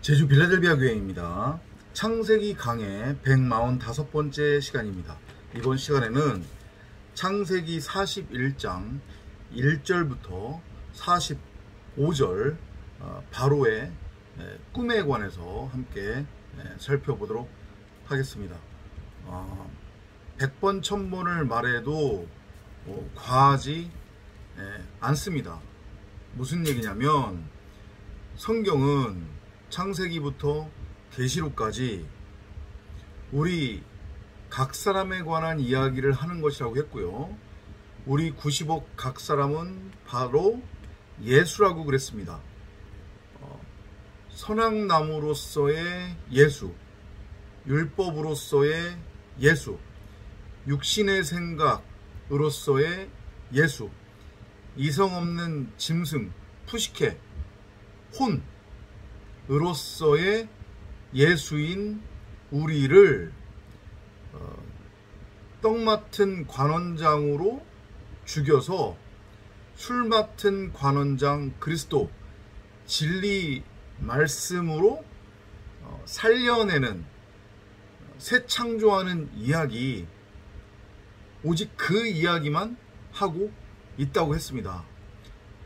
제주 빌라델비아 교회입니다. 창세기 강의 145번째 시간입니다. 이번 시간에는 창세기 41장 1절부터 45절 바로의 꿈에 관해서 함께 살펴보도록 하겠습니다. 100번 1000번을 말해도 과하지 않습니다. 무슨 얘기냐면 성경은 창세기부터 계시록까지 우리 각 사람에 관한 이야기를 하는 것이라고 했고요. 우리 90억 각 사람은 바로 예수라고 그랬습니다. 선악나무로서의 예수, 율법으로서의 예수, 육신의 생각으로서의 예수, 이성 없는 짐승, 푸시케, 혼으로서의 예수인 우리를 떡 맡은 관원장으로 죽여서 술 맡은 관원장 그리스도 진리 말씀으로 살려내는 새 창조하는 이야기, 오직 그 이야기만 하고 있다고 했습니다.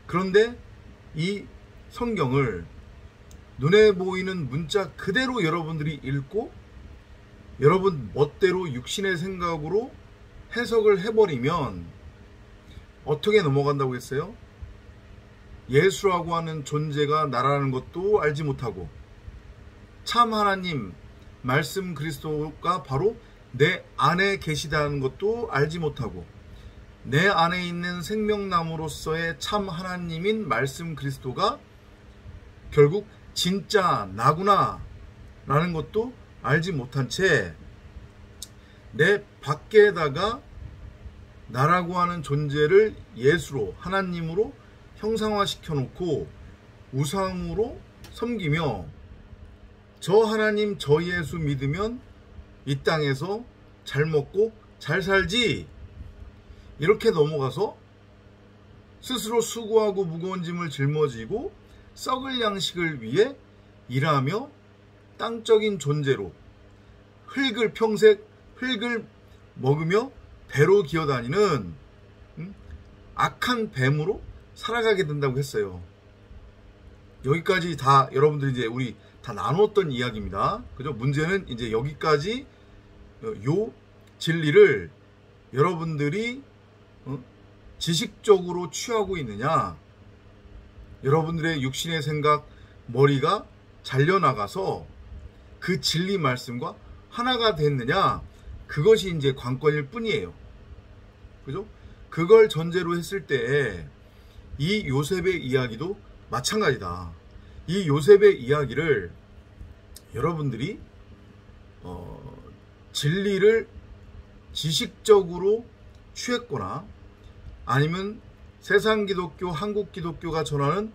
그런데 이 성경을 눈에 보이는 문자 그대로 여러분들이 읽고 여러분 멋대로 육신의 생각으로 해석을 해버리면 어떻게 넘어간다고 했어요? 예수라고 하는 존재가 나라는 것도 알지 못하고 참 하나님 말씀 그리스도가 바로 내 안에 계시다는 것도 알지 못하고 내 안에 있는 생명나무로서의 참 하나님인 말씀 그리스도가 결국 진짜 나구나 라는 것도 알지 못한 채 내 밖에다가 나라고 하는 존재를 예수로 하나님으로 형상화시켜 놓고 우상으로 섬기며 저 하나님 저 예수 믿으면 이 땅에서 잘 먹고 잘 살지 이렇게 넘어가서 스스로 수고하고 무거운 짐을 짊어지고 썩을 양식을 위해 일하며 땅적인 존재로 흙을 먹으며 배로 기어다니는 악한 뱀으로 살아가게 된다고 했어요. 여기까지 다 여러분들이 이제 우리 다 나눴던 이야기입니다. 그죠? 문제는 이제 여기까지 요 진리를 여러분들이 지식적으로 취하고 있느냐, 여러분들의 육신의 생각, 머리가 잘려나가서 그 진리 말씀과 하나가 됐느냐, 그것이 이제 관건일 뿐이에요. 그죠? 그걸 전제로 했을 때 이 요셉의 이야기도 마찬가지다. 이 요셉의 이야기를 여러분들이 진리를 지식적으로 취했거나 아니면 세상 기독교, 한국 기독교가 전하는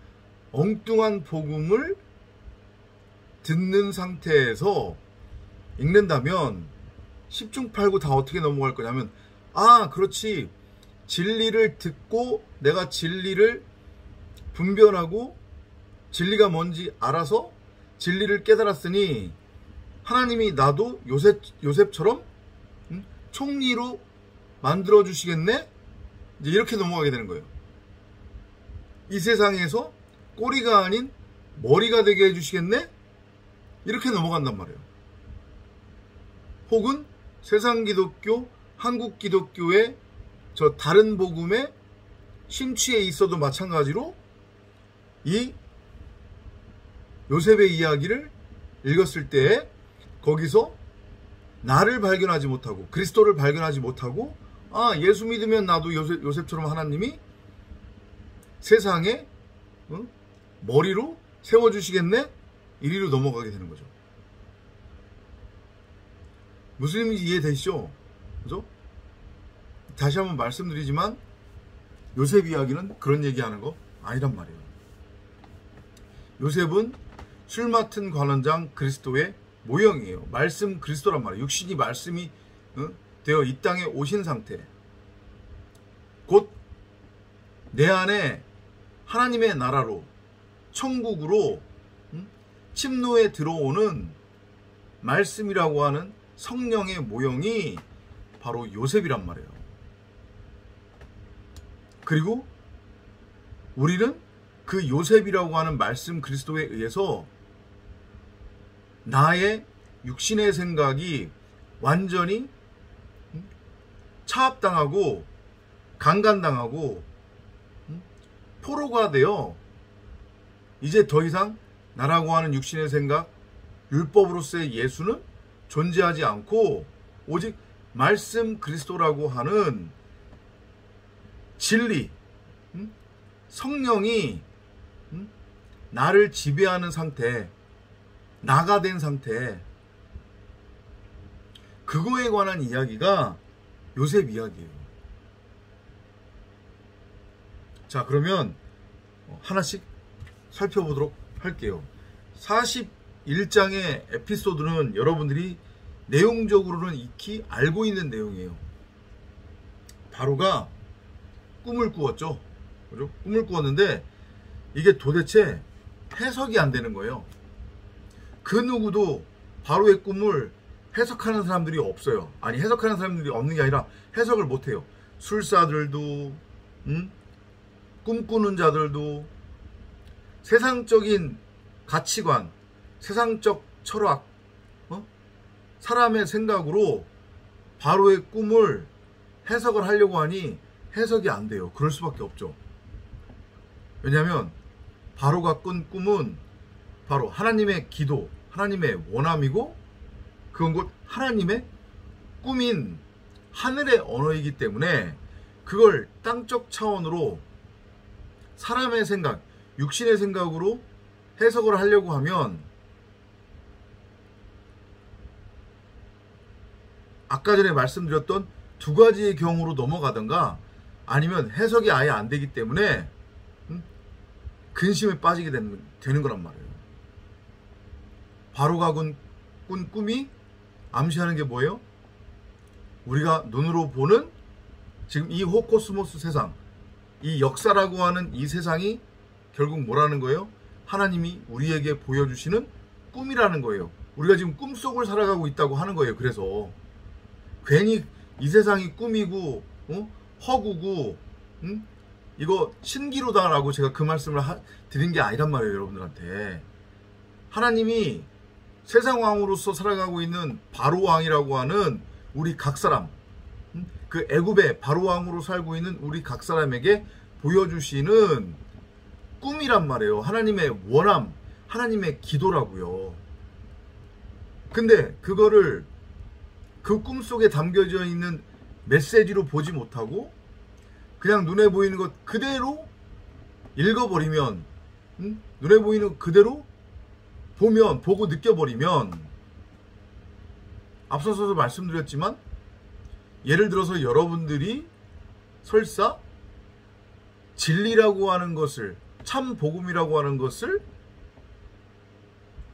엉뚱한 복음을 듣는 상태에서 읽는다면 10중 8구 다 어떻게 넘어갈 거냐면, 아, 그렇지, 진리를 듣고 내가 진리를 분별하고 진리가 뭔지 알아서 진리를 깨달았으니 하나님이 나도 요셉처럼 총리로 만들어 주시겠네? 이제 이렇게 넘어가게 되는 거예요. 이 세상에서 꼬리가 아닌 머리가 되게 해주시겠네? 이렇게 넘어간단 말이에요. 혹은 세상 기독교, 한국 기독교의 저 다른 복음에 심취해 있어도 마찬가지로 이 요셉의 이야기를 읽었을 때 거기서 나를 발견하지 못하고 그리스도를 발견하지 못하고, 아, 예수 믿으면 나도 요셉처럼 하나님이 세상에 머리로 세워주시겠네? 이리로 넘어가게 되는 거죠. 무슨 의미인지 이해되시죠? 그죠? 다시 한번 말씀드리지만 요셉 이야기는 그런 얘기하는 거 아니란 말이에요. 요셉은 술 맡은 관원장 그리스도의 모형이에요. 말씀 그리스도란 말이에요. 육신이 말씀이 되어 이 땅에 오신 상태, 곧 내 안에 하나님의 나라로, 천국으로 침노에 들어오는 말씀이라고 하는 성령의 모형이 바로 요셉이란 말이에요. 그리고 우리는 그 요셉이라고 하는 말씀 그리스도에 의해서 나의 육신의 생각이 완전히 차압당하고 강간당하고 포로가 되어 이제 더 이상 나라고 하는 육신의 생각, 율법으로서의 예수는 존재하지 않고 오직 말씀 그리스도라고 하는 진리, 성령이 나를 지배하는 상태, 나가 된 상태, 그거에 관한 이야기가 요셉 이야기예요. 자, 그러면 하나씩 살펴보도록 할게요. 41장의 에피소드는 여러분들이 내용적으로는 익히 알고 있는 내용이에요. 바로가 꿈을 꾸었죠. 그죠? 꿈을 꾸었는데 이게 도대체 해석이 안 되는 거예요. 그 누구도 바로의 꿈을 해석하는 사람들이 없어요. 아니, 해석하는 사람들이 없는 게 아니라 해석을 못해요. 술사들도, 꿈꾸는 자들도, 세상적인 가치관, 세상적 철학, 사람의 생각으로 바로의 꿈을 해석을 하려고 하니 해석이 안 돼요. 그럴 수밖에 없죠. 왜냐하면 바로가 꾼 꿈은 바로 하나님의 기도, 하나님의 원함이고 그건 곧 하나님의 꿈인 하늘의 언어이기 때문에 그걸 땅적 차원으로 사람의 생각, 육신의 생각으로 해석을 하려고 하면 아까 전에 말씀드렸던 두 가지의 경우로 넘어가든가 아니면 해석이 아예 안 되기 때문에 근심에 빠지게 되는 거란 말이에요. 바로가 꾼 꿈이 암시하는 게 뭐예요? 우리가 눈으로 보는 지금 이 호코스모스 세상, 이 역사라고 하는 이 세상이 결국 뭐라는 거예요? 하나님이 우리에게 보여주시는 꿈이라는 거예요. 우리가 지금 꿈속을 살아가고 있다고 하는 거예요. 그래서 괜히 이 세상이 꿈이고 허구고 이거 신기루다라고 제가 그 말씀을 드린 게 아니란 말이에요. 여러분들한테 하나님이 세상 왕으로서 살아가고 있는 바로 왕이라고 하는 우리 각 사람, 그 애굽의 바로 왕으로 살고 있는 우리 각 사람에게 보여주시는 꿈이란 말이에요. 하나님의 원함, 하나님의 기도라고요. 근데 그거를 그 꿈속에 담겨져 있는 메시지로 보지 못하고 그냥 눈에 보이는 것 그대로 읽어버리면, 눈에 보이는 것 그대로 보고 느껴버리면, 앞서서도 말씀드렸지만 예를 들어서 여러분들이 설사 진리라고 하는 것을, 참 복음이라고 하는 것을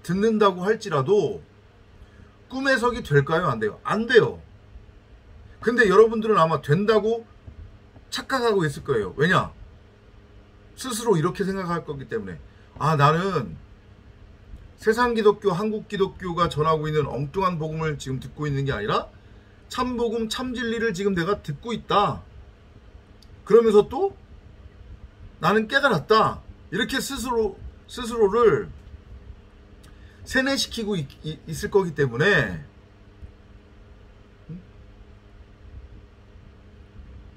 듣는다고 할지라도 꿈 해석이 될까요? 안 돼요? 안 돼요. 근데 여러분들은 아마 된다고 착각하고 있을 거예요. 왜냐? 스스로 이렇게 생각할 거기 때문에, 아, 나는 세상 기독교, 한국 기독교가 전하고 있는 엉뚱한 복음을 지금 듣고 있는 게 아니라 참 복음, 참 진리를 지금 내가 듣고 있다. 그러면서 또 나는 깨달았다. 이렇게 스스로를 세뇌시키고 있을 거기 때문에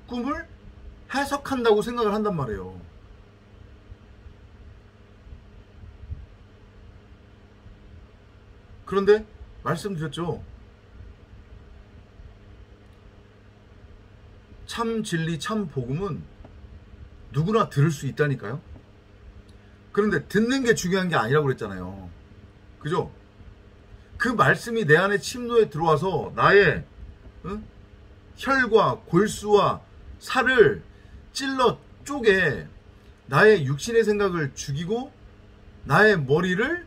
꿈을 해석한다고 생각을 한단 말이에요. 그런데 말씀드렸죠. 참 진리, 참 복음은 누구나 들을 수 있다니까요. 그런데 듣는 게 중요한 게 아니라고 그랬잖아요. 그죠? 그 말씀이 내 안에 침노에 들어와서 나의 혈과 골수와 살을 찔러 쪼개 나의 육신의 생각을 죽이고 나의 머리를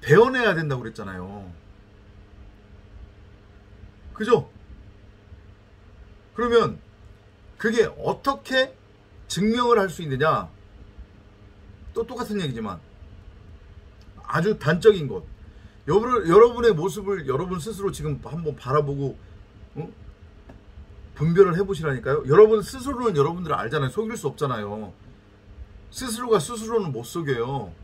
베어내야 된다고 그랬잖아요. 그죠? 그러면 그게 어떻게 증명을 할 수 있느냐? 또 똑같은 얘기지만 아주 단적인 것. 여러분의 모습을 여러분 스스로 지금 한번 바라보고 분별을 해보시라니까요. 여러분 스스로는 여러분들 알잖아요. 속일 수 없잖아요. 스스로가 스스로는 못 속여요.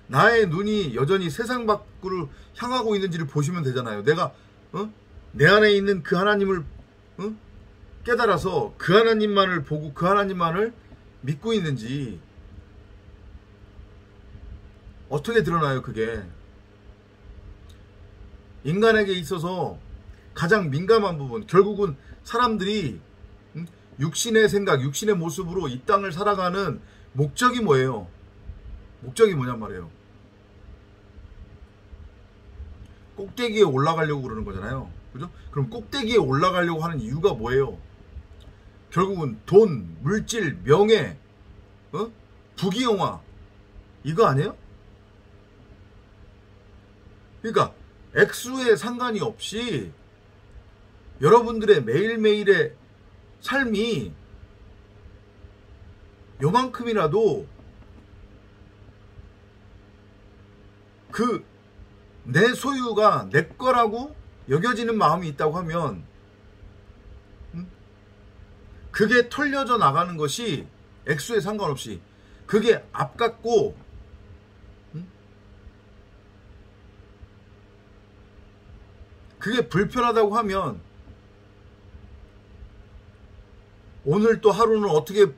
나의 눈이 여전히 세상 밖으로 향하고 있는지를 보시면 되잖아요. 내가 내 안에 있는 그 하나님을 깨달아서 그 하나님만을 보고 그 하나님만을 믿고 있는지 어떻게 드러나요? 그게 인간에게 있어서 가장 민감한 부분, 결국은 사람들이 육신의 생각, 육신의 모습으로 이 땅을 살아가는 목적이 뭐예요? 목적이 뭐냔 말이에요. 꼭대기에 올라가려고 그러는 거잖아요. 그죠? 그럼 꼭대기에 올라가려고 하는 이유가 뭐예요? 결국은 돈, 물질, 명예, 부귀영화, 이거 아니에요? 그러니까 액수에 상관이 없이 여러분들의 매일매일의 삶이 요만큼이라도 그 내 소유가 내 거라고 여겨지는 마음이 있다고 하면 그게 털려져 나가는 것이 액수에 상관없이 그게 아깝고 그게 불편하다고 하면 오늘 또 하루는 어떻게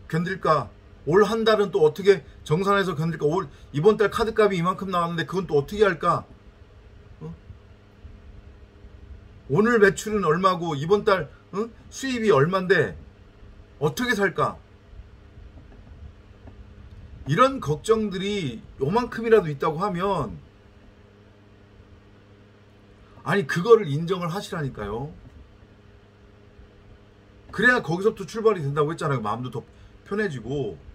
견딜까? 올 한 달은 또 어떻게 정산해서 견딜까? 이번 달 카드값이 이만큼 나왔는데 그건 또 어떻게 할까? 오늘 매출은 얼마고 이번 달 수입이 얼만데 어떻게 살까? 이런 걱정들이 요만큼이라도 있다고 하면 아니 그거를 인정을 하시라니까요. 그래야 거기서부터 출발이 된다고 했잖아요. 마음도 더 편해지고.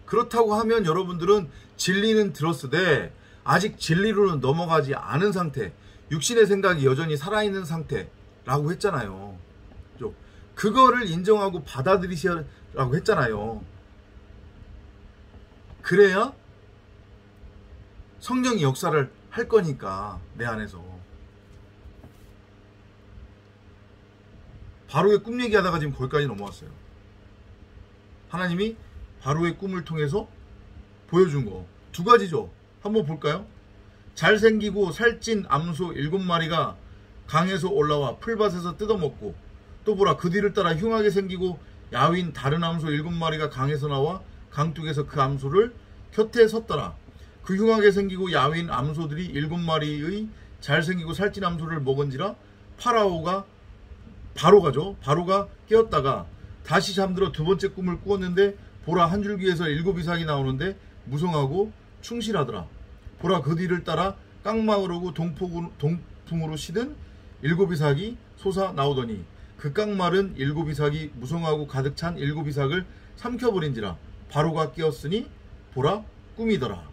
그렇다고 하면 여러분들은 진리는 들었으되 아직 진리로는 넘어가지 않은 상태, 육신의 생각이 여전히 살아있는 상태라고 했잖아요. 그거를 인정하고 받아들이시라고 했잖아요. 그래야 성령이 역사를 할 거니까 내 안에서. 바로의 꿈 얘기하다가 지금 거기까지 넘어왔어요. 하나님이 바로의 꿈을 통해서 보여준 거 두 가지죠. 한번 볼까요? 잘생기고 살찐 암소 7마리가 강에서 올라와 풀밭에서 뜯어먹고, 또 보라 그 뒤를 따라 흉하게 생기고 야윈 다른 암소 7마리가 강에서 나와 강둑에서 그 암소를 곁에 섰더라. 그 흉하게 생기고 야윈 암소들이 7마리의 잘생기고 살찐 암소를 먹은지라 바로가 깨었다가 다시 잠들어 두 번째 꿈을 꾸었는데 보라 한 줄기에서 7이삭이 나오는데 무성하고 충실하더라. 보라 그 뒤를 따라 깡망을 오고 동풍으로 시든 7이삭이 솟아 나오더니 그 깡말은 7이삭이 무성하고 가득 찬 7이삭을 삼켜버린지라. 바로가 깨었으니 보라 꿈이더라.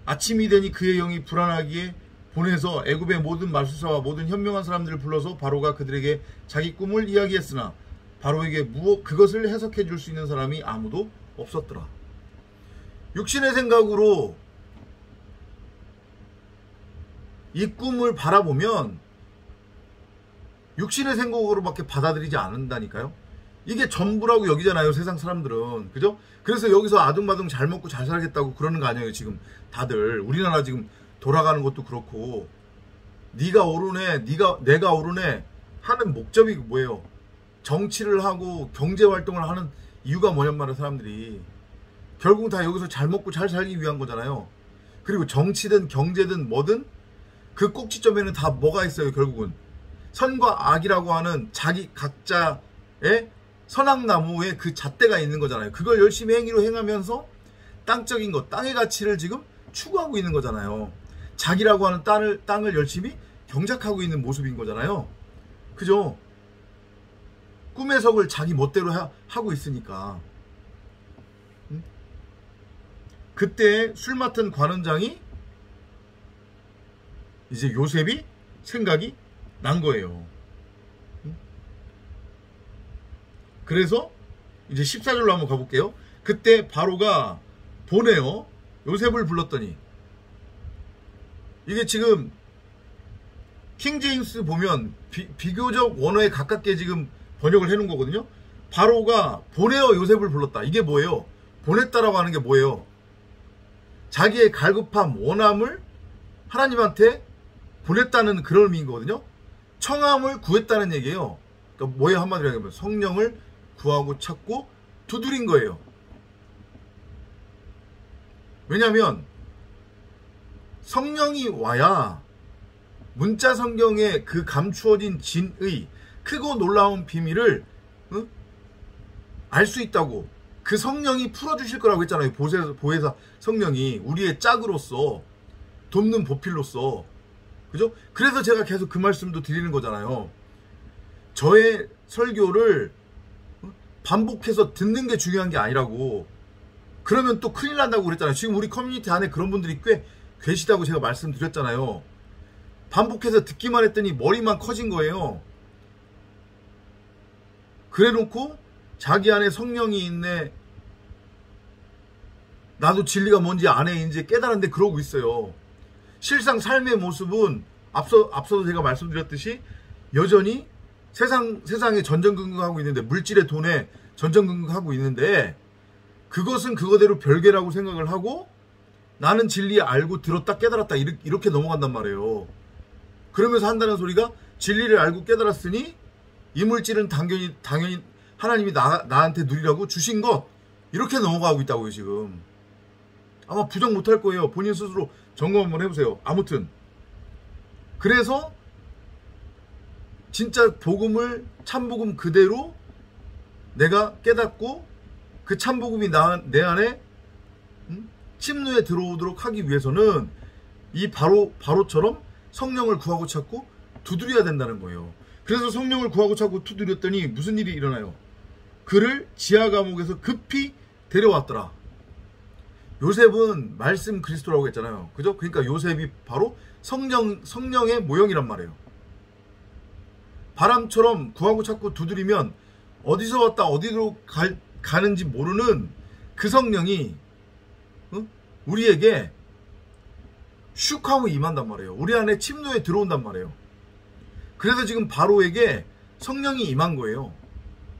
아침이 되니 그의 영이 불안하기에 보내서 애굽의 모든 말술사와 모든 현명한 사람들을 불러서 바로가 그들에게 자기 꿈을 이야기했으나 바로에게 그것을 해석해 줄 수 있는 사람이 아무도 없었더라. 육신의 생각으로 이 꿈을 바라보면 육신의 생각으로밖에 받아들이지 않는다니까요. 이게 전부라고 여기잖아요, 세상 사람들은. 그죠? 그래서 여기서 아둥바둥 잘 먹고 잘 살겠다고 그러는 거 아니에요, 지금 다들. 우리나라 지금 돌아가는 것도 그렇고. 네가 오르네, 내가 오르네 하는 목적이 뭐예요? 정치를 하고 경제 활동을 하는 이유가 뭐냔 말이에요, 사람들이. 결국 다 여기서 잘 먹고 잘 살기 위한 거잖아요. 그리고 정치든 경제든 뭐든 그 꼭지점에는 다 뭐가 있어요, 결국은. 선과 악이라고 하는 자기 각자의 선악나무에 그 잣대가 있는 거잖아요. 그걸 열심히 행위로 행하면서 땅적인 것, 땅의 가치를 지금 추구하고 있는 거잖아요. 자기라고 하는 땅을 열심히 경작하고 있는 모습인 거잖아요. 그죠? 꿈의 석을 자기 멋대로 하고 있으니까. 그때 술 맡은 관원장이 이제 요셉이 생각이 난 거예요. 그래서 이제 14절로 한번 가볼게요. 그때 바로가 보내요. 요셉을 불렀더니 이게 지금 킹제임스 보면 비교적 원어에 가깝게 지금 번역을 해놓은 거거든요. 바로가 보내어 요셉을 불렀다. 이게 뭐예요? 보냈다라고 하는 게 뭐예요? 자기의 갈급함, 원함을 하나님한테 보냈다는 그런 의미인 거거든요. 청함을 구했다는 얘기예요. 그러니까 뭐예요? 한마디로 하면 성령을 구하고 찾고 두드린 거예요. 왜냐하면 성령이 와야 문자 성경에 그 감추어진 진의 크고 놀라운 비밀을 알 수 있다고. 그 성령이 풀어주실 거라고 했잖아요. 보혜사 성령이 우리의 짝으로서 돕는 보필로서. 그죠? 그래서 제가 계속 그 말씀도 드리는 거잖아요. 저의 설교를 반복해서 듣는 게 중요한 게 아니라고. 그러면 또 큰일 난다고 그랬잖아요. 지금 우리 커뮤니티 안에 그런 분들이 꽤 계시다고 제가 말씀드렸잖아요. 반복해서 듣기만 했더니 머리만 커진 거예요. 그래놓고 자기 안에 성령이 있네. 나도 진리가 뭔지 아네. 이제 깨달았는데 그러고 있어요. 실상 삶의 모습은 앞서도 제가 말씀드렸듯이 여전히 세상에 전전긍긍하고 있는데, 물질의 돈에 전전긍긍하고 있는데, 그것은 그거대로 별개라고 생각을 하고 나는 진리 알고 들었다 깨달았다 이렇게 넘어간단 말이에요. 그러면서 한다는 소리가 진리를 알고 깨달았으니 이 물질은 당연히 하나님이 나한테 누리라고 주신 것, 이렇게 넘어가고 있다고요. 지금 아마 부정 못할 거예요. 본인 스스로 점검 한번 해보세요. 아무튼 그래서 진짜 복음을, 참복음 그대로 내가 깨닫고 그 참복음이 내 안에 침노에 들어오도록 하기 위해서는 이 바로처럼 성령을 구하고 찾고 두드려야 된다는 거예요. 그래서 성령을 구하고 찾고 두드렸더니 무슨 일이 일어나요? 그를 지하 감옥에서 급히 데려왔더라. 요셉은 말씀 그리스도라고 했잖아요. 그죠? 그러니까 요셉이 바로 성령의 모형이란 말이에요. 바람처럼 구하고 찾고 두드리면 어디서 왔다 어디로 가는지 모르는 그 성령이 우리에게 슉 하고 임한단 말이에요. 우리 안에 침노에 들어온단 말이에요. 그래서 지금 바로에게 성령이 임한 거예요.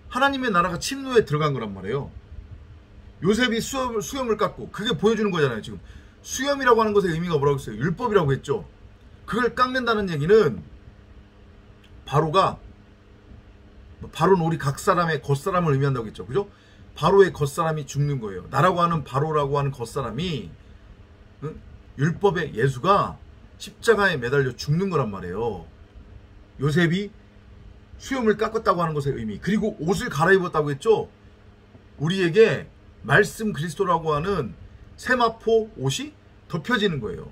하나님의 나라가 침노에 들어간 거란 말이에요. 요셉이 수염을 깎고, 그게 보여주는 거잖아요. 지금 수염이라고 하는 것의 의미가 뭐라고 했어요? 율법이라고 했죠. 그걸 깎는다는 얘기는 바로는 우리 각 사람의 겉사람을 의미한다고 했죠. 그죠? 바로의 겉사람이 죽는 거예요. 나라고 하는 바로라고 하는 겉사람이 율법의 예수가 십자가에 매달려 죽는 거란 말이에요. 요셉이 수염을 깎았다고 하는 것의 의미, 그리고 옷을 갈아입었다고 했죠. 우리에게 말씀 그리스도라고 하는 세마포 옷이 덮여지는 거예요.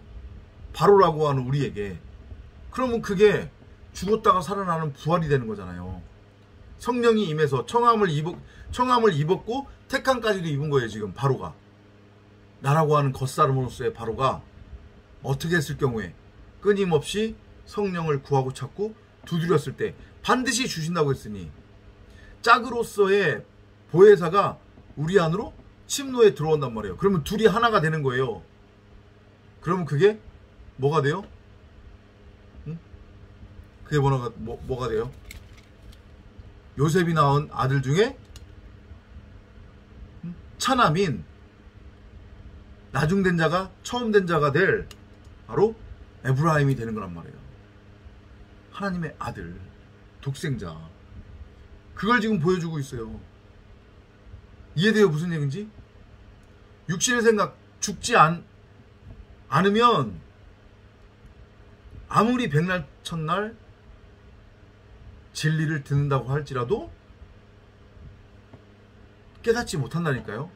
바로라고 하는 우리에게. 그러면 그게 죽었다가 살아나는 부활이 되는 거잖아요. 성령이 임해서 청함을 입었고 택함까지도 입은 거예요. 지금 바로가, 나라고 하는 겉사람으로서의 바로가 어떻게 했을 경우에 끊임없이 성령을 구하고 찾고 두드렸을 때 반드시 주신다고 했으니, 짝으로서의 보혜사가 우리 안으로 침노에 들어온단 말이에요. 그러면 둘이 하나가 되는 거예요. 그러면 그게 뭐가 돼요? 그게 뭐가 돼요? 요셉이 낳은 아들 중에 차남인 나중된 자가 처음 된 자가 될 바로 에브라임이 되는 거란 말이에요. 하나님의 아들, 독생자. 그걸 지금 보여주고 있어요. 이해돼요? 무슨 얘기인지? 육신의 생각, 죽지 않으면 아무리 백날 첫날 진리를 듣는다고 할지라도 깨닫지 못한다니까요.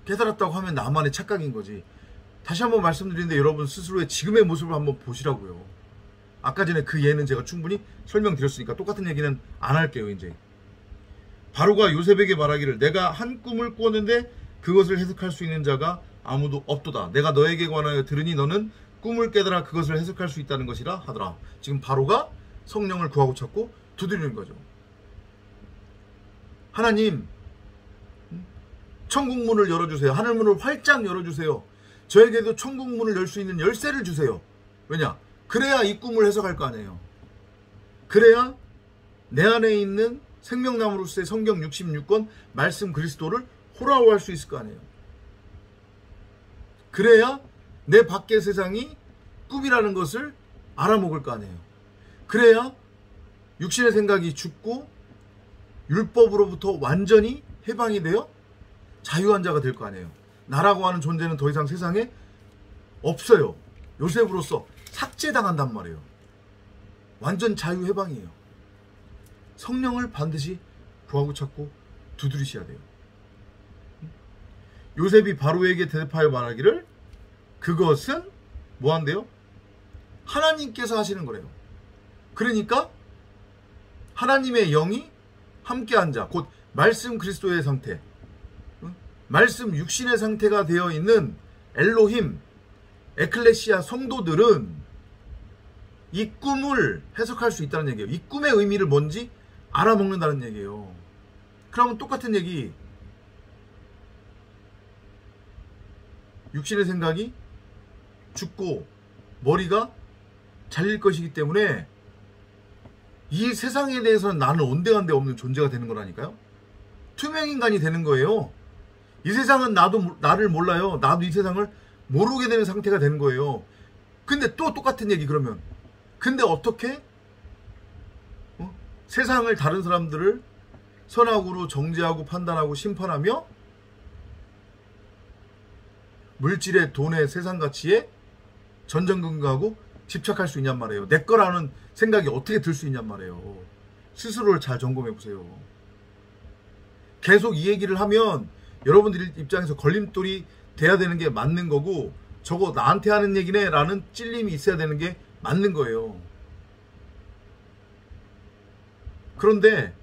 깨달았다고 하면 나만의 착각인 거지. 다시 한번 말씀드리는데 여러분 스스로의 지금의 모습을 한번 보시라고요. 아까 전에 그 예는 제가 충분히 설명드렸으니까 똑같은 얘기는 안 할게요. 이제 바로가 요셉에게 말하기를, 내가 한 꿈을 꾸었는데 그것을 해석할 수 있는 자가 아무도 없도다. 내가 너에게 관하여 들으니 너는 꿈을 깨달아 그것을 해석할 수 있다는 것이라 하더라. 지금 바로가 성령을 구하고 찾고 두드리는 거죠. 하나님, 천국 문을 열어주세요. 하늘 문을 활짝 열어주세요. 저에게도 천국 문을 열 수 있는 열쇠를 주세요. 왜냐? 그래야 이 꿈을 해석할 거 아니에요. 그래야 내 안에 있는 생명나무로서의 성경 66권 말씀 그리스도를 호라호할 수 있을 거 아니에요. 그래야 내 밖의 세상이 꿈이라는 것을 알아먹을 거 아니에요. 그래야 육신의 생각이 죽고 율법으로부터 완전히 해방이 되어 자유한 자가 될 거 아니에요. 나라고 하는 존재는 더 이상 세상에 없어요. 요셉으로서 삭제당한단 말이에요. 완전 자유 해방이에요. 성령을 반드시 구하고 찾고 두드리셔야 돼요. 요셉이 바로에게 대답하여 말하기를 그것은 뭐한대요? 하나님께서 하시는 거래요. 그러니까 하나님의 영이 함께한 자, 곧 말씀 그리스도의 상태, 말씀 육신의 상태가 되어 있는 엘로힘, 에클레시아 성도들은 이 꿈을 해석할 수 있다는 얘기예요. 이 꿈의 의미를 뭔지 알아먹는다는 얘기예요. 그러면 똑같은 얘기, 육신의 생각이 죽고 머리가 잘릴 것이기 때문에 이 세상에 대해서는 나는 온데간데 없는 존재가 되는 거라니까요. 투명인간이 되는 거예요. 이 세상은 나를 몰라요. 나도 이 세상을 모르게 되는 상태가 되는 거예요. 근데 또 똑같은 얘기 그러면. 근데 어떻게 세상을 다른 사람들을 선악으로 정죄하고 판단하고 심판하며 물질의 돈의 세상 가치에 전전긍긍하고 집착할 수 있냔 말이에요. 내 거라는 생각이 어떻게 들 수 있냔 말이에요. 스스로를 잘 점검해 보세요. 계속 이 얘기를 하면 여러분들 입장에서 걸림돌이 돼야 되는 게 맞는 거고, 저거 나한테 하는 얘기네 라는 찔림이 있어야 되는 게 맞는 거예요. 그런데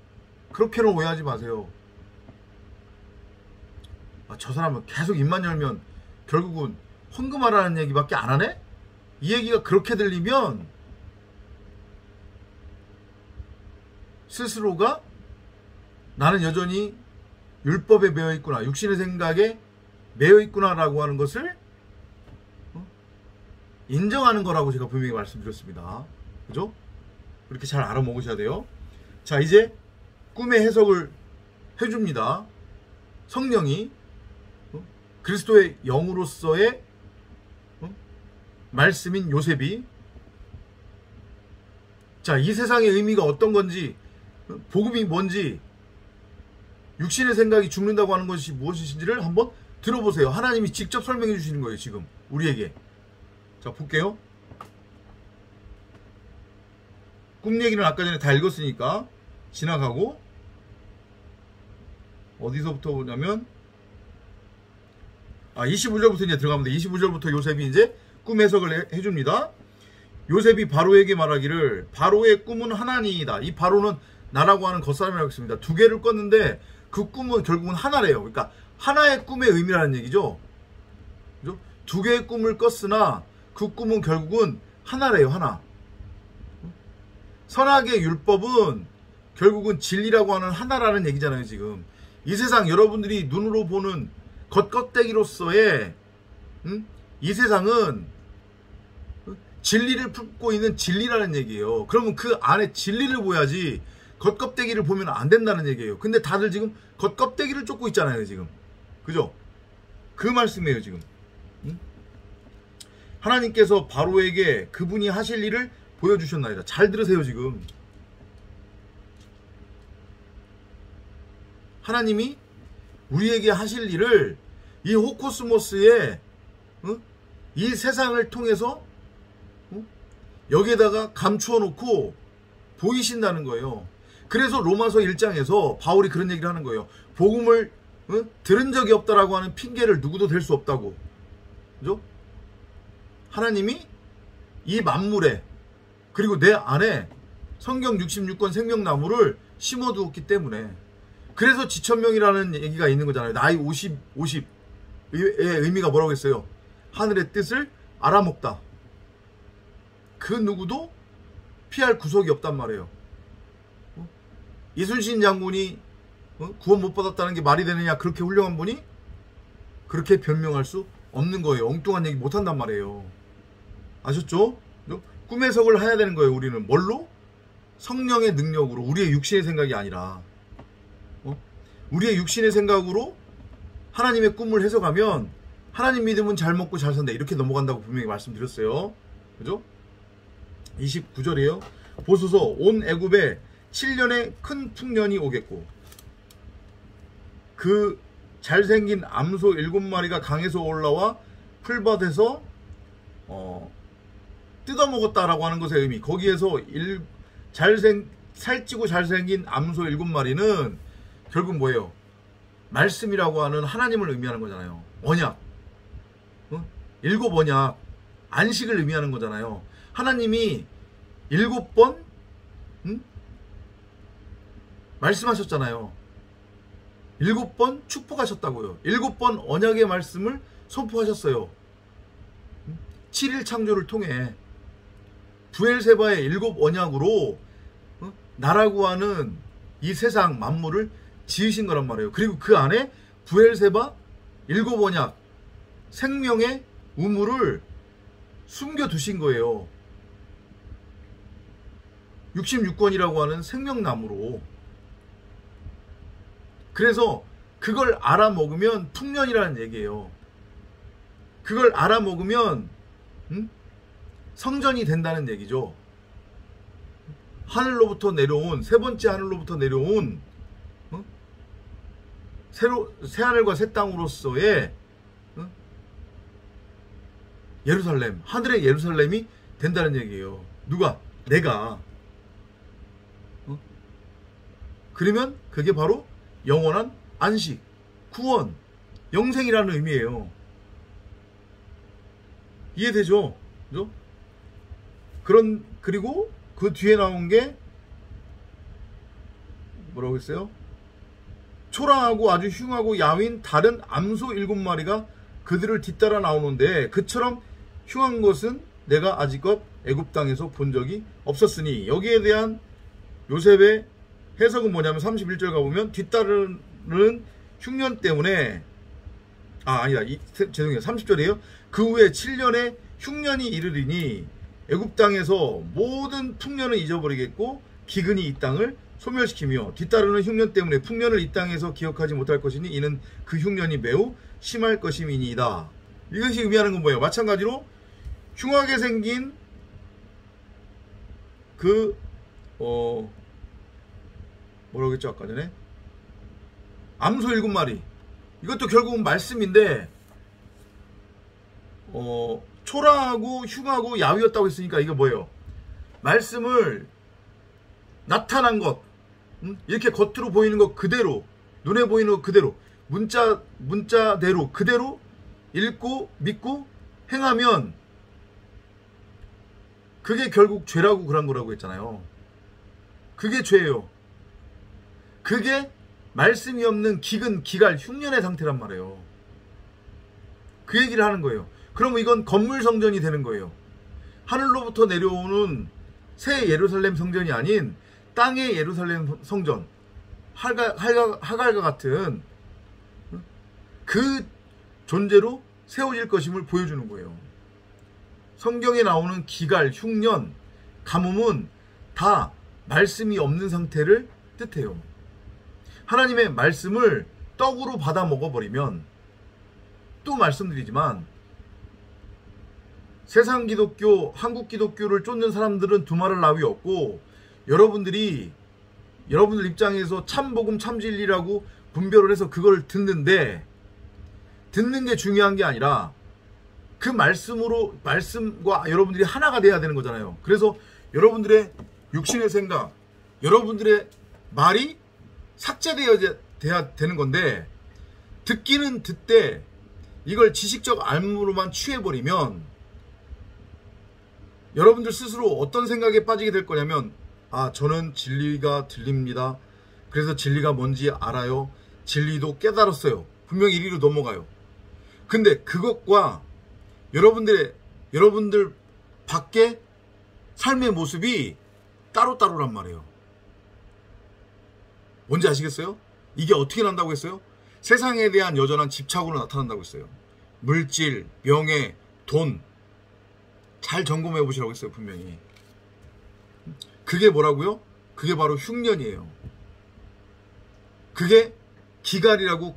그렇게는 오해하지 마세요. 저 사람은 계속 입만 열면 결국은 헌금하라는 얘기밖에 안 하네? 이 얘기가 그렇게 들리면 스스로가 나는 여전히 율법에 매여 있구나, 육신의 생각에 매여 있구나 라고 하는 것을 인정하는 거라고 제가 분명히 말씀드렸습니다. 그죠? 이렇게 잘 알아먹으셔야 돼요. 자, 이제 꿈의 해석을 해줍니다. 성령이 그리스도의 영으로서의 말씀인 요셉이, 자, 이 세상의 의미가 어떤 건지, 복음이 뭔지, 육신의 생각이 죽는다고 하는 것이 무엇인지를 한번 들어보세요. 하나님이 직접 설명해 주시는 거예요, 지금 우리에게. 자, 볼게요. 꿈 얘기는 아까 전에 다 읽었으니까 지나가고, 어디서부터 보냐면 25절부터 이제 들어가면 돼. 25절부터 요셉이 이제 꿈 해석을 해줍니다. 요셉이 바로에게 말하기를 바로의 꿈은 하나니이다. 이 바로는 나라고 하는 겉사람이라고 했습니다. 두 개를 꿨는데 그 꿈은 결국은 하나래요. 그러니까 하나의 꿈의 의미라는 얘기죠. 그죠? 두 개의 꿈을 꿨으나 그 꿈은 결국은 하나래요. 하나. 선악의 율법은 결국은 진리라고 하는 하나라는 얘기잖아요. 지금 이 세상 여러분들이 눈으로 보는 겉껍데기로서의 이 세상은 진리를 품고 있는 진리라는 얘기예요. 그러면 그 안에 진리를 보야지 겉껍데기를 보면 안 된다는 얘기예요. 근데 다들 지금 겉껍데기를 쫓고 있잖아요. 지금. 그죠? 그 말씀이에요. 지금. 하나님께서 바로에게 그분이 하실 일을 보여주셨나이다. 잘 들으세요. 지금. 하나님이 우리에게 하실 일을 이 호코스모스의 이 세상을 통해서 여기에다가 감추어 놓고 보이신다는 거예요. 그래서 로마서 1장에서 바울이 그런 얘기를 하는 거예요. 복음을 들은 적이 없다라고 하는 핑계를 누구도 댈 수 없다고. 그죠? 하나님이 이 만물에 그리고 내 안에 성경 66권 생명나무를 심어두었기 때문에, 그래서 지천명이라는 얘기가 있는 거잖아요. 나이 50의 의미가 뭐라고 했어요? 하늘의 뜻을 알아먹다. 그 누구도 피할 구석이 없단 말이에요. 이순신 장군이 구원 못 받았다는 게 말이 되느냐? 그렇게 훌륭한 분이 그렇게 변명할 수 없는 거예요. 엉뚱한 얘기 못한단 말이에요. 아셨죠? 꿈의 해석을 해야 되는 거예요. 우리는 뭘로? 성령의 능력으로. 우리의 육신의 생각이 아니라 우리의 육신의 생각으로 하나님의 꿈을 해석하면 하나님 믿으면 잘 먹고 잘 산다 이렇게 넘어간다고 분명히 말씀드렸어요. 그죠? 29절이에요. 보소서 온 애굽에 7년의 큰 풍년이 오겠고 그 잘생긴 암소 7마리가 강에서 올라와 풀밭에서 뜯어먹었다라고 하는 것의 의미. 거기에서 살찌고 잘생긴 암소 7마리는 결국 뭐예요? 말씀이라고 하는 하나님을 의미하는 거잖아요. 언약. 7 언약. 안식을 의미하는 거잖아요. 하나님이 7번 말씀하셨잖아요. 7번 축복하셨다고요. 7번 언약의 말씀을 선포하셨어요. 7일 창조를 통해 부엘세바의 7 언약으로 나라고 하는 이 세상 만물을 지으신 거란 말이에요. 그리고 그 안에 부엘세바 7 언약 생명의 우물을 숨겨두신 거예요. 66권이라고 하는 생명나무로. 그래서 그걸 알아먹으면 풍년이라는 얘기예요. 그걸 알아먹으면 성전이 된다는 얘기죠. 하늘로부터 내려온, 세 번째 하늘로부터 내려온 새 하늘과 새 땅으로서의 예루살렘, 하늘의 예루살렘이 된다는 얘기예요. 누가? 내가. 그러면 그게 바로 영원한 안식, 구원, 영생이라는 의미예요. 이해되죠? 그죠? 그리고 그 뒤에 나온 게 뭐라고 했어요? 초라하고 아주 흉하고 야윈 다른 암소 7마리가 그들을 뒤따라 나오는데 그처럼 흉한 것은 내가 아직껏 애굽 땅에서 본 적이 없었으니. 여기에 대한 요셉의 해석은 뭐냐면 31절 가보면 뒤따르는 흉년 때문에 죄송해요. 30절이에요. 그 후에 7년의 흉년이 이르리니 애굽 땅에서 모든 풍년을 잊어버리겠고 기근이 이 땅을 소멸시키며 뒤따르는 흉년 때문에 풍년을 이 땅에서 기억하지 못할 것이니 이는 그 흉년이 매우 심할 것임이니이다. 이것이 의미하는 건 뭐예요? 마찬가지로 흉하게 생긴 뭐라고 했죠 아까 전에? 암소 7마리. 이것도 결국은 말씀인데 초라하고 흉하고 야위였다고 했으니까 이게 뭐예요? 말씀을 나타난 것, 이렇게 겉으로 보이는 것 그대로, 눈에 보이는 것 그대로, 문자대로 그대로 읽고 믿고 행하면 그게 결국 죄라고 그런 거라고 했잖아요. 그게 죄예요. 그게 말씀이 없는 기근, 기갈, 흉년의 상태란 말이에요. 그 얘기를 하는 거예요. 그러면 이건 건물 성전이 되는 거예요. 하늘로부터 내려오는 새 예루살렘 성전이 아닌 땅의 예루살렘 성전, 하갈과 같은 그 존재로 세워질 것임을 보여주는 거예요. 성경에 나오는 기갈, 흉년, 가뭄은 다 말씀이 없는 상태를 뜻해요. 하나님의 말씀을 떡으로 받아 먹어버리면, 또 말씀드리지만 세상 기독교, 한국 기독교를 쫓는 사람들은 두말할 나위 없고, 여러분들 입장에서 참복음, 참진리라고 분별을 해서 그걸 듣는데, 듣는 게 중요한 게 아니라 그 말씀과 여러분들이 하나가 돼야 되는 거잖아요. 그래서 여러분들의 육신의 생각, 여러분들의 말이 삭제되어야 되는 건데, 듣기는 듣되 이걸 지식적 알무로만 취해버리면 여러분들 스스로 어떤 생각에 빠지게 될 거냐면, 저는 진리가 들립니다. 그래서 진리가 뭔지 알아요. 진리도 깨달았어요. 분명히 이리로 넘어가요. 근데 그것과 여러분들 밖에 삶의 모습이 따로따로란 말이에요. 뭔지 아시겠어요? 이게 어떻게 난다고 했어요? 세상에 대한 여전한 집착으로 나타난다고 했어요. 물질, 명예, 돈. 잘 점검해 보시라고 했어요, 분명히. 그게 뭐라고요? 그게 바로 흉년이에요. 그게 기갈이고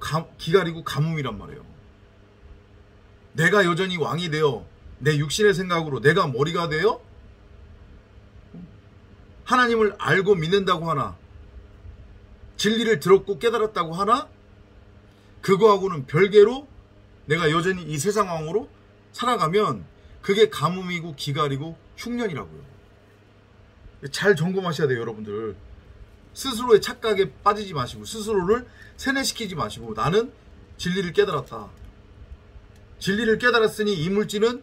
가뭄이란 말이에요. 내가 여전히 왕이 되어 내 육신의 생각으로 내가 머리가 되어 하나님을 알고 믿는다고 하나, 진리를 들었고 깨달았다고 하나, 그거하고는 별개로 내가 여전히 이 세상 왕으로 살아가면 그게 가뭄이고 기갈이고 흉년이라고요. 잘 점검하셔야 돼요, 여러분들. 스스로의 착각에 빠지지 마시고 스스로를 세뇌시키지 마시고 나는 진리를 깨달았다. 진리를 깨달았으니 이 물질은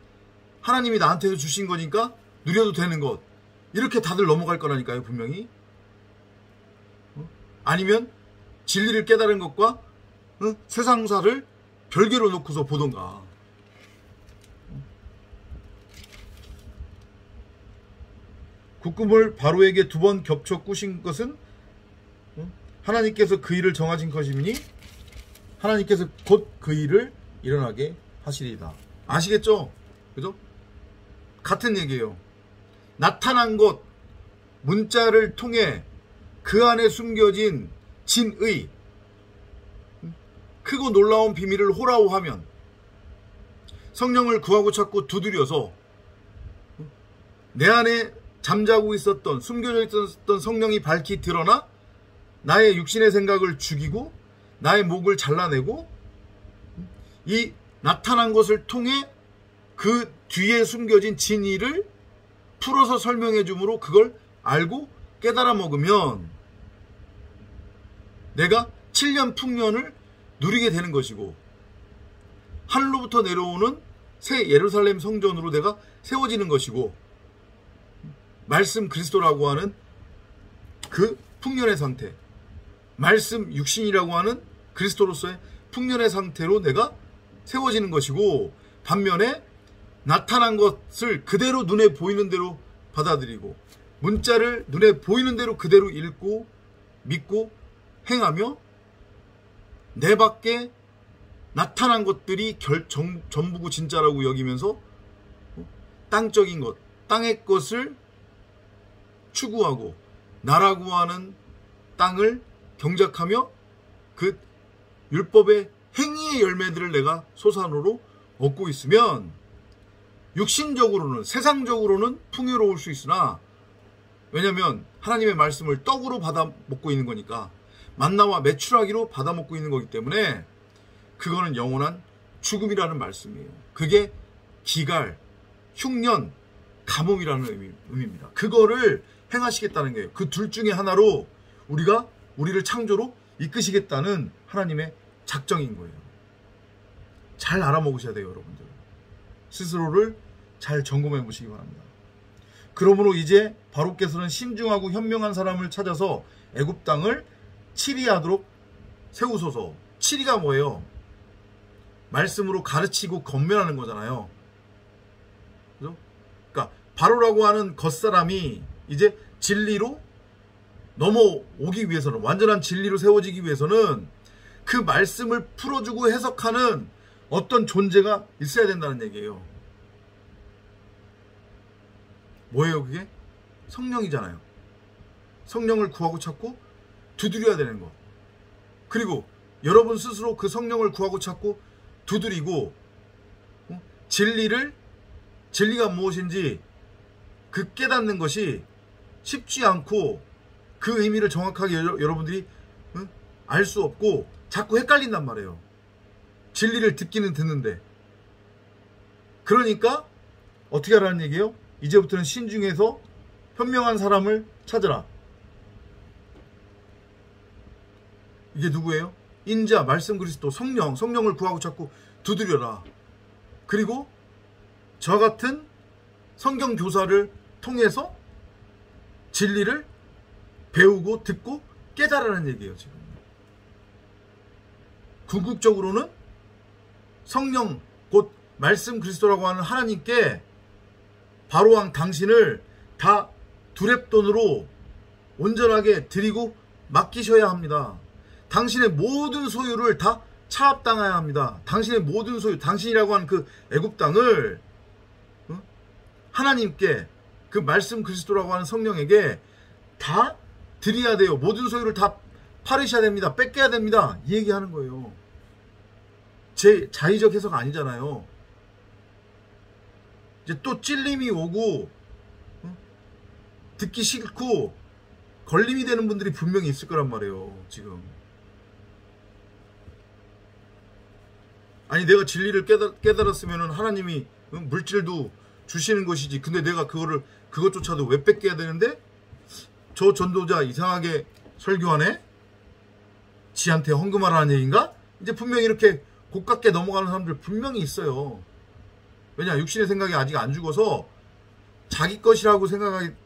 하나님이 나한테 주신 거니까 누려도 되는 것. 이렇게 다들 넘어갈 거라니까요, 분명히. 아니면 진리를 깨달은 것과 세상사를 별개로 놓고서 보던가. 국금을 바로에게 2번 겹쳐 꾸신 것은 하나님께서 그 일을 정하신 것이니 하나님께서 곧 그 일을 일어나게 하시리이다. 아시겠죠? 그죠? 같은 얘기예요. 나타난 것, 문자를 통해 그 안에 숨겨진 진의, 크고 놀라운 비밀을 호라호하면 성령을 구하고 찾고 두드려서 내 안에 잠자고 있었던, 숨겨져 있었던 성령이 밝히 드러나 나의 육신의 생각을 죽이고 나의 목을 잘라내고 이 나타난 것을 통해 그 뒤에 숨겨진 진리를 풀어서 설명해 주므로 그걸 알고 깨달아 먹으면 내가 7년 풍년을 누리게 되는 것이고 하늘로부터 내려오는 새 예루살렘 성전으로 내가 세워지는 것이고 말씀 그리스도라고 하는 그 풍년의 상태, 말씀 육신이라고 하는 그리스도로서의 풍년의 상태로 내가 세워지는 것이고 반면에 나타난 것을 그대로 눈에 보이는 대로 받아들이고 문자를 눈에 보이는 대로 그대로 읽고 믿고 행하며 내 밖에 나타난 것들이 전부고 진짜라고 여기면서 땅적인 것, 땅의 것을 추구하고 나라고 하는 땅을 경작하며 그 율법의 행위의 열매들을 내가 소산으로 얻고 있으면 육신적으로는 세상적으로는 풍요로울 수 있으나 왜냐하면 하나님의 말씀을 떡으로 받아 먹고 있는 거니까 만나와 메추라기로 받아 먹고 있는 거기 때문에 그거는 영원한 죽음이라는 말씀이에요. 그게 기갈, 흉년, 가뭄이라는 의미입니다. 그거를 행하시겠다는 거예요. 그 둘 중에 하나로 우리를 창조로 이끄시겠다는 하나님의 작정인 거예요. 잘 알아먹으셔야 돼요, 여러분들. 스스로를 잘 점검해 보시기 바랍니다. 그러므로 이제 바로께서는 신중하고 현명한 사람을 찾아서 애굽 땅을 치리하도록 세우소서. 치리가 뭐예요? 말씀으로 가르치고 건면하는 거잖아요. 그죠? 그러니까 바로라고 하는 겉사람이 이제 진리로 넘어오기 위해서는, 완전한 진리로 세워지기 위해서는 그 말씀을 풀어주고 해석하는 어떤 존재가 있어야 된다는 얘기예요. 뭐예요 그게? 성령이잖아요. 성령을 구하고 찾고 두드려야 되는 것. 그리고 여러분 스스로 그 성령을 구하고 찾고 두드리고 진리가 무엇인지 그 깨닫는 것이 쉽지 않고 그 의미를 정확하게 여러분들이 알 수 없고 자꾸 헷갈린단 말이에요. 진리를 듣기는 듣는데. 그러니까 어떻게 하라는 얘기예요? 이제부터는 신중해서 현명한 사람을 찾으라. 이게 누구예요? 인자, 말씀 그리스도, 성령을 구하고 찾고 두드려라. 그리고 저 같은 성경 교사를 통해서 진리를 배우고 듣고 깨달으라는 얘기예요. 지금 궁극적으로는 성령 곧 말씀 그리스도라고 하는 하나님께 바로왕 당신을 다 두렙돈으로 온전하게 드리고 맡기셔야 합니다. 당신의 모든 소유를 다 차압당해야 합니다. 당신의 모든 소유, 당신이라고 하는 그 애굽 땅을 하나님께, 그 말씀 그리스도라고 하는 성령에게 다 드려야 돼요. 모든 소유를 다 팔으셔야 됩니다. 뺏겨야 됩니다. 이 얘기하는 거예요. 제 자의적 해석 아니잖아요. 이제 또 찔림이 오고 듣기 싫고 걸림이 되는 분들이 분명히 있을 거란 말이에요. 지금 아니 내가 진리를 깨달았으면 하나님이 물질도 주시는 것이지, 근데 내가 그것조차도 왜 뺏겨야 되는데? 저 전도자 이상하게 설교하네? 지한테 헌금하라는 얘기인가? 이제 분명히 이렇게 고깝게 넘어가는 사람들 분명히 있어요. 왜냐, 육신의 생각이 아직 안 죽어서 자기 것이라고 생각하는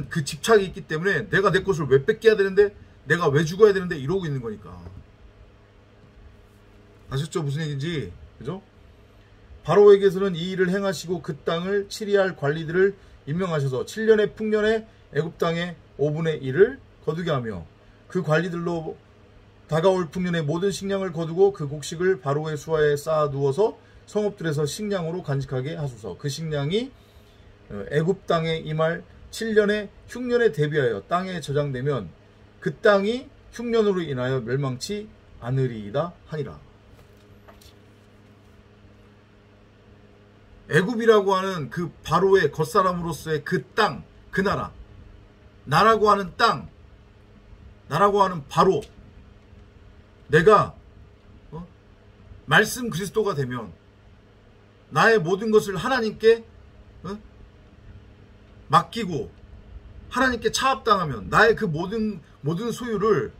그 집착이 있기 때문에 내가 내 것을 왜 뺏겨야 되는데, 내가 왜 죽어야 되는데 이러고 있는 거니까. 아셨죠? 무슨 얘기인지. 그죠? 바로에게서는 이 일을 행하시고 그 땅을 치리할 관리들을 임명하셔서 7년의 풍년에 애굽 땅의 5분의 1을 거두게 하며 그 관리들로 다가올 풍년의 모든 식량을 거두고 그 곡식을 바로의 수하에 쌓아 두어서 성읍들에서 식량으로 간직하게 하소서. 그 식량이 애굽 땅에 임할 7년의 흉년에 대비하여 땅에 저장되면 그 땅이 흉년으로 인하여 멸망치 않으리이다 하니라. 애굽이라고 하는 그 바로의 겉사람으로서의 그 땅, 그 나라고 하는 땅, 나라고 하는 바로, 내가 말씀 그리스도가 되면 나의 모든 것을 하나님께 맡기고 하나님께 차압당하면 나의 그 모든 소유를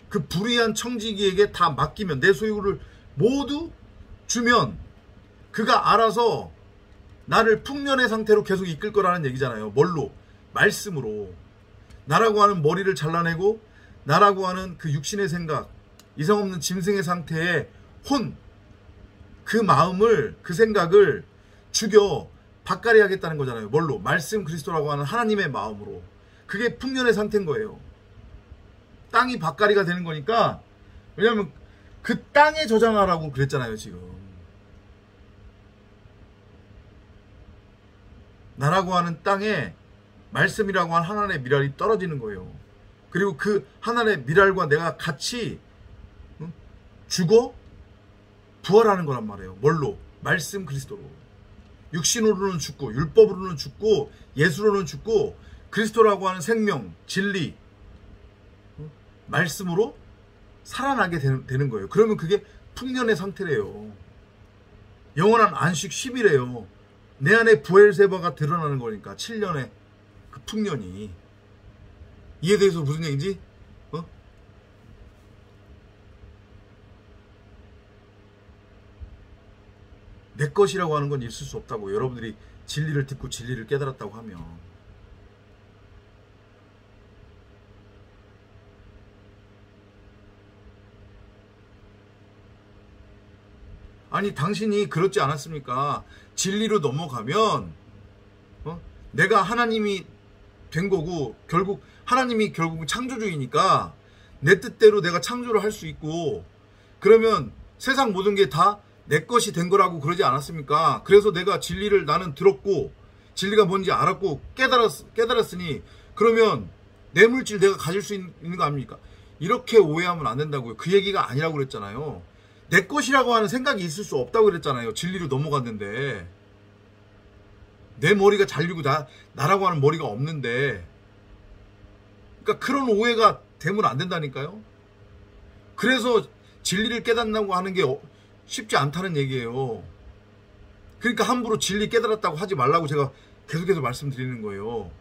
그 불의한 청지기에게 다 맡기면, 내 소유를 모두 주면 그가 알아서 나를 풍년의 상태로 계속 이끌 거라는 얘기잖아요. 뭘로? 말씀으로. 나라고 하는 머리를 잘라내고 나라고 하는 그 육신의 생각, 이성 없는 짐승의 상태의 그 마음을, 그 생각을 죽여 밭갈이 하겠다는 거잖아요. 뭘로? 말씀 그리스도라고 하는 하나님의 마음으로. 그게 풍년의 상태인 거예요. 땅이 밭갈이가 되는 거니까. 왜냐하면 그 땅에 저장하라고 그랬잖아요. 지금 나라고 하는 땅에 말씀이라고 하는 하나님의 미랄이 떨어지는 거예요. 그리고 그 하나님의 미랄과 내가 같이 죽어 부활하는 거란 말이에요. 뭘로? 말씀 그리스도로. 육신으로는 죽고 율법으로는 죽고 예수로는 죽고 그리스도라고 하는 생명, 진리, 말씀으로 살아나게 되는 거예요. 그러면 그게 풍년의 상태래요. 영원한 안식 10일이에요. 내 안에 부엘세바가 드러나는 거니까 7년의 그 풍년이. 이에 대해서 무슨 얘기인지? 내 것이라고 하는 건 있을 수 없다고. 여러분들이 진리를 듣고 진리를 깨달았다고 하면. 아니 당신이 그렇지 않았습니까? 진리로 넘어가면 내가 하나님이 된 거고, 결국 하나님이 결국 창조주이니까 내 뜻대로 내가 창조를 할 수 있고, 그러면 세상 모든 게 다 내 것이 된 거라고 그러지 않았습니까? 그래서 내가 진리를 나는 들었고 진리가 뭔지 알았고 깨달았으니 그러면 내 물질 내가 가질 수 있는 거 아닙니까? 이렇게 오해하면 안 된다고요. 그 얘기가 아니라고 그랬잖아요. 내 것이라고 하는 생각이 있을 수 없다고 그랬잖아요. 진리로 넘어갔는데. 내 머리가 잘리고 나라고 하는 머리가 없는데. 그러니까 그런 오해가 되면 안 된다니까요. 그래서 진리를 깨닫는다고 하는 게 쉽지 않다는 얘기예요. 그러니까 함부로 진리 깨달았다고 하지 말라고 제가 계속해서 말씀드리는 거예요.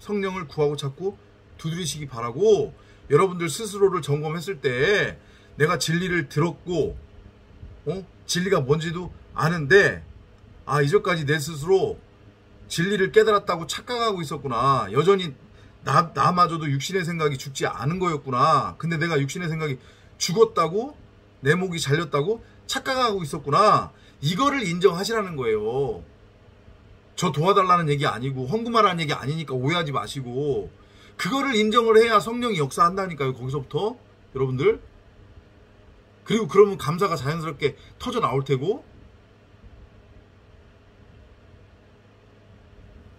성령을 구하고 찾고 두드리시기 바라고, 여러분들 스스로를 점검했을 때 내가 진리를 들었고 진리가 뭔지도 아는데, 아 이전까지 내 스스로 진리를 깨달았다고 착각하고 있었구나. 여전히 나마저도 육신의 생각이 죽지 않은 거였구나. 근데 내가 육신의 생각이 죽었다고, 내 목이 잘렸다고 착각하고 있었구나. 이거를 인정하시라는 거예요. 저 도와달라는 얘기 아니고 헌금하라는 얘기 아니니까 오해하지 마시고, 그거를 인정을 해야 성령이 역사한다니까요. 거기서부터 여러분들. 그리고 그러면 감사가 자연스럽게 터져 나올 테고.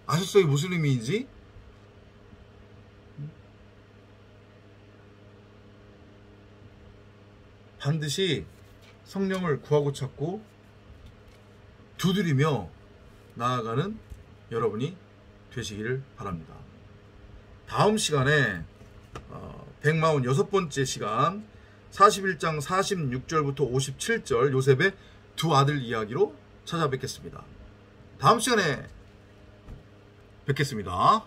아셨어요? 무슨 의미인지? 반드시 성령을 구하고 찾고 두드리며 나아가는 여러분이 되시기를 바랍니다. 다음 시간에 146번째 시간 41장 46절부터 57절 요셉의 두 아들 이야기로 찾아뵙겠습니다. 다음 시간에 뵙겠습니다.